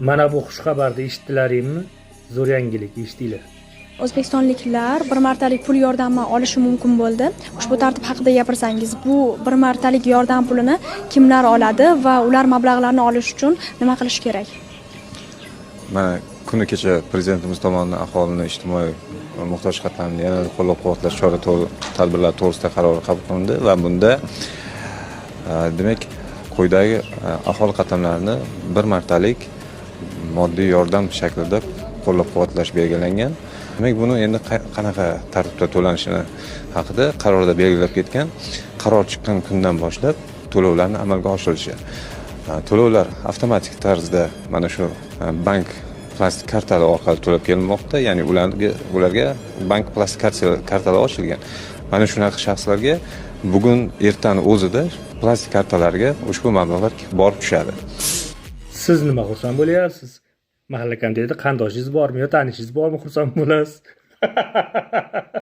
Mana bu xushxabarni eshitdilaringmi? Zo'r yangilik eshitdinglar. O'zbekistonliklar bir martalik pul yordami olishi mumkin bo'ldi. Ushbu tartib haqida gapirsangiz, bu bir martalik yordam pulini kimlar oladi va ular mablag'larni olish uchun nima qilish kerak? Mana kuni kecha prezidentimiz tomonidan aholini ijtimoiy muhtoj qatlamni yanada qo'llab-quvvatlash chora-tadbirlar to'g'risida qaror qabul qilindi va bunda demak quyidagi aholi qatlamlarini bir martalik moddiy yordam shaklida qo'llab-quvvatlash belgilangan. Demak, buni endi qanaqa tartibda to'lanishini haqida qarorda belgilab ketgan. Qaror chiqqan kundan boshlab to'lovlarni amalga oshirilishi. To'lovlar avtomatik tarzda mana shu bank plastik kartalar orqali to'lab kelinmoqda, ya'ni ularga bank plastik kartalar ochilgan. Mana shunaqa shaxslarga bugun ertani o'zida plastik kartalarga ushbu mablag'lar borib tushadi. Siz nima xursand bo'lyapsiz? Mahalla komiteti qandoshingiz bormi yo tanishingiz bormi xursand bo'lasiz?